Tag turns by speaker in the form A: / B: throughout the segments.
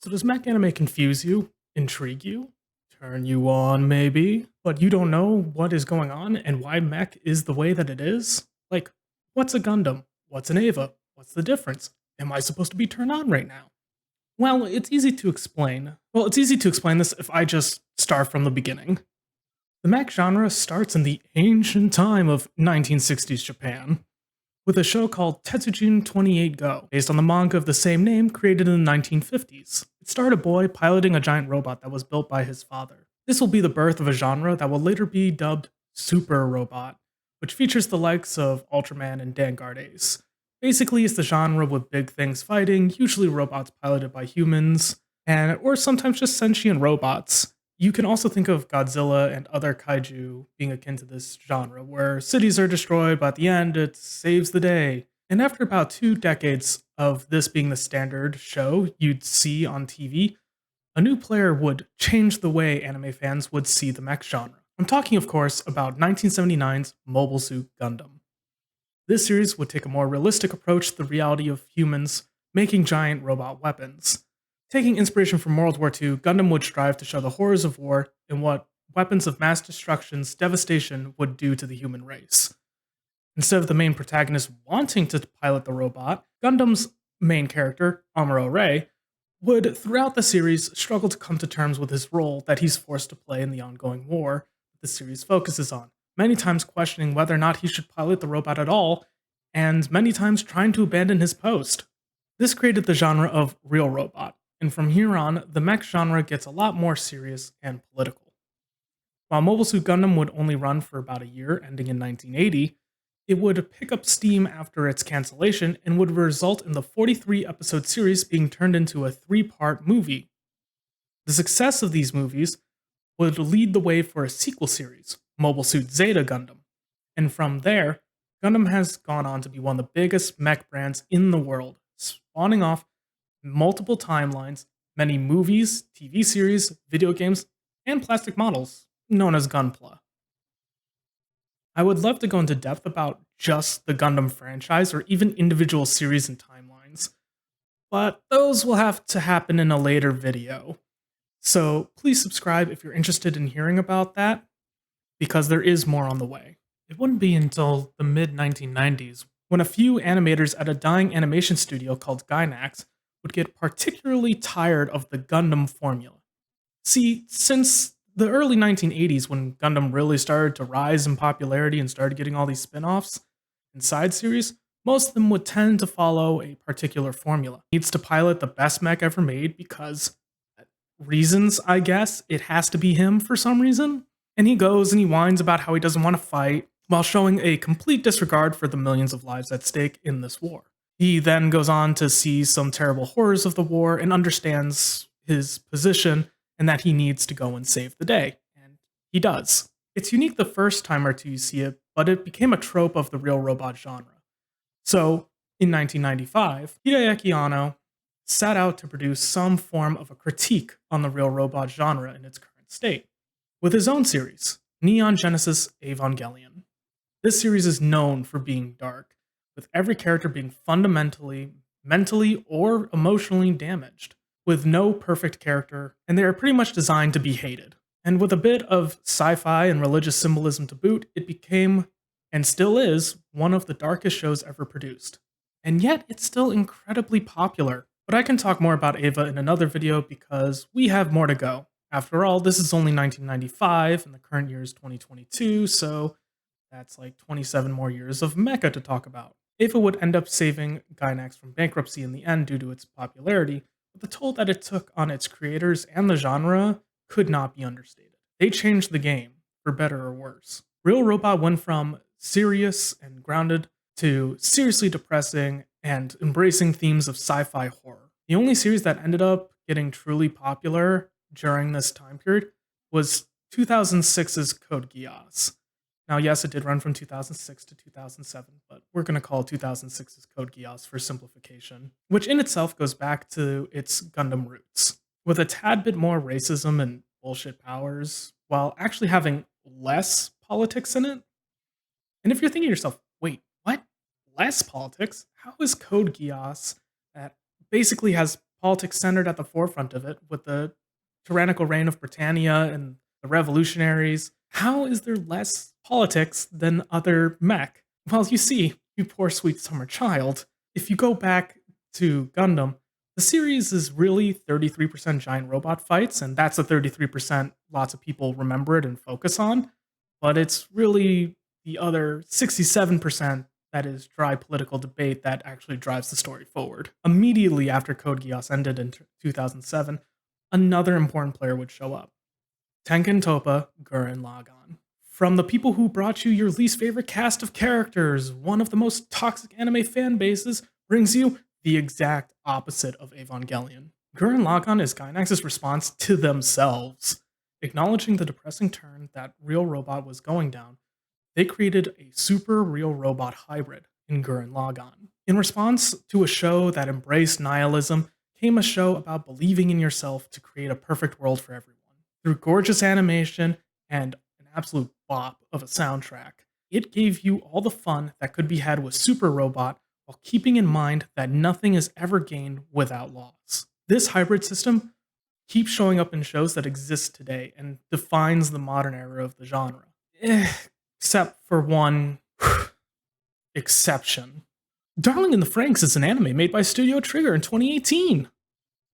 A: So does mech anime confuse you, intrigue you, turn you on maybe, but you don't know what is going on and why mech is the way that it is? Like, what's a Gundam? What's an Eva? What's the difference? Am I supposed to be turned on right now? Well, it's easy to explain. Well, it's easy to explain this if I just start from the beginning. The mech genre starts in the ancient time of 1960s Japan, with a show called Tetsujin 28 Go, based on the manga of the same name created in the 1950s. It starred a boy piloting a giant robot that was built by his father. This will be the birth of a genre that will later be dubbed Super Robot, which features the likes of Ultraman and Vanguard Ace. Basically, it's the genre with big things fighting, usually robots piloted by humans, and or sometimes just sentient robots. You can also think of Godzilla and other kaiju being akin to this genre, where cities are destroyed, but at the end, it saves the day. And after about 2 decades of this being the standard show you'd see on TV, a new player would change the way anime fans would see the mech genre. I'm talking, of course, about 1979's Mobile Suit Gundam. This series would take a more realistic approach to the reality of humans making giant robot weapons. Taking inspiration from World War II, Gundam would strive to show the horrors of war and what weapons of mass destruction's devastation would do to the human race. Instead of the main protagonist wanting to pilot the robot, Gundam's main character, Amuro Ray, would throughout the series struggle to come to terms with his role that he's forced to play in the ongoing war that the series focuses on, many times questioning whether or not he should pilot the robot at all, and many times trying to abandon his post. This created the genre of real robot, and from here on, the mech genre gets a lot more serious and political. While Mobile Suit Gundam would only run for about a year, ending in 1980, it would pick up steam after its cancellation and would result in the 43 episode series being turned into a 3-part movie. The success of these movies would lead the way for a sequel series, Mobile Suit Zeta Gundam, and from there, Gundam has gone on to be one of the biggest mech brands in the world, spawning off multiple timelines, many movies, TV series, video games, and plastic models, known as Gunpla. I would love to go into depth about just the Gundam franchise or even individual series and timelines, but those will have to happen in a later video. So please subscribe if you're interested in hearing about that, because there is more on the way. It wouldn't be until the mid 1990s when a few animators at a dying animation studio called Gainax would get particularly tired of the Gundam formula. See, since the early 1980s, when Gundam really started to rise in popularity and started getting all these spin offs and side series, most of them would tend to follow a particular formula. It needs to pilot the best mech ever made because reasons, I guess. It has to be him for some reason. And he goes and he whines about how he doesn't want to fight while showing a complete disregard for the millions of lives at stake in this war. He then goes on to see some terrible horrors of the war and understands his position and that he needs to go and save the day. And he does. It's unique the first time or two you see it, but it became a trope of the real robot genre. So, in 1995, Hideaki Anno set out to produce some form of a critique on the real robot genre in its current state, with his own series, Neon Genesis Evangelion. This series is known for being dark, with every character being fundamentally, mentally, or emotionally damaged, with no perfect character, and they are pretty much designed to be hated. And with a bit of sci-fi and religious symbolism to boot, it became, and still is, one of the darkest shows ever produced. And yet, it's still incredibly popular. But I can talk more about Eva in another video because we have more to go. After all, this is only 1995, and the current year is 2022, so that's like 27 more years of mecha to talk about. Eva would end up saving Gainax from bankruptcy in the end due to its popularity, but the toll that it took on its creators and the genre could not be understated. They changed the game, for better or worse. Real Robot went from serious and grounded to seriously depressing and embracing themes of sci-fi horror. The only series that ended up getting truly popular during this time period was 2006's Code Geass. Now, yes, it did run from 2006 to 2007, but we're going to call 2006's Code Geass for simplification, which in itself goes back to its Gundam roots, with a tad bit more racism and bullshit powers, while actually having less politics in it. And if you're thinking to yourself, wait, what? Less politics? How is Code Geass, that basically has politics centered at the forefront of it with the tyrannical reign of Britannia and the revolutionaries. How is there less politics than other mech? Well, you see, you poor sweet summer child. If you go back to Gundam, the series is really 33% giant robot fights, and that's the 33% lots of people remember it and focus on. But it's really the other 67% that is dry political debate that actually drives the story forward. Immediately after Code Geass ended in 2007, another important player would show up. Tengen Toppa, Gurren Lagann. From the people who brought you your least favorite cast of characters, one of the most toxic anime fan bases brings you the exact opposite of Evangelion. Gurren Lagann is Gainax's response to themselves. Acknowledging the depressing turn that Real Robot was going down, they created a super real robot hybrid in Gurren Lagann. In response to a show that embraced nihilism, came a show about believing in yourself to create a perfect world for everyone. Through gorgeous animation and an absolute bop of a soundtrack, it gave you all the fun that could be had with Super Robot while keeping in mind that nothing is ever gained without loss. This hybrid system keeps showing up in shows that exist today and defines the modern era of the genre. Except for one exception. Darling in the Franxx is an anime made by Studio Trigger in 2018.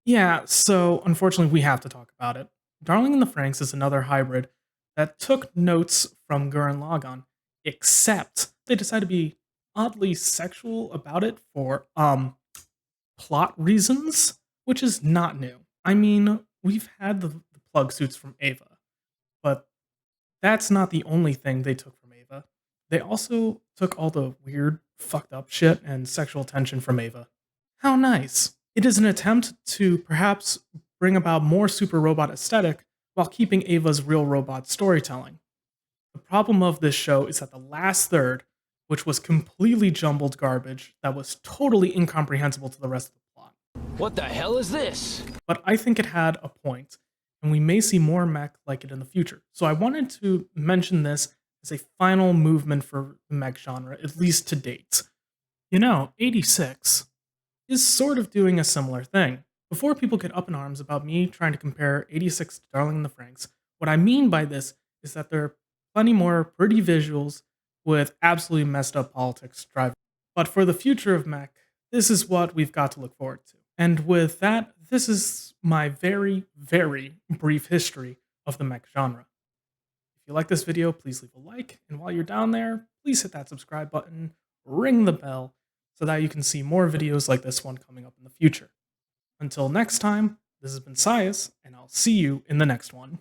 A: Yeah, so unfortunately we have to talk about it. Darling in the Franxx is another hybrid that took notes from Gurren Lagann, except they decided to be oddly sexual about it for plot reasons, which is not new. I mean, we've had the plug suits from Ava, but that's not the only thing they took from Ava. They also took all the weird, fucked up shit and sexual tension from Ava. How nice. It is an attempt to perhaps bring about more super robot aesthetic while keeping Ava's real robot storytelling. The problem of this show is that the last third, which was completely jumbled garbage that was totally incomprehensible to the rest of the plot.
B: What the hell is this?
A: But I think it had a point, and we may see more mech like it in the future. So I wanted to mention this as a final movement for the mech genre, at least to date. You know, 86 is sort of doing a similar thing. Before people get up in arms about me trying to compare 86 to Darling in the Franxx, what I mean by this is that there are plenty more pretty visuals with absolutely messed up politics driving. But for the future of mech, this is what we've got to look forward to. And with that, this is my very, very brief history of the mech genre. If you like this video, please leave a like, and while you're down there, please hit that subscribe button, ring the bell, so that you can see more videos like this one coming up in the future. Until next time, this has been Sias, and I'll see you in the next one.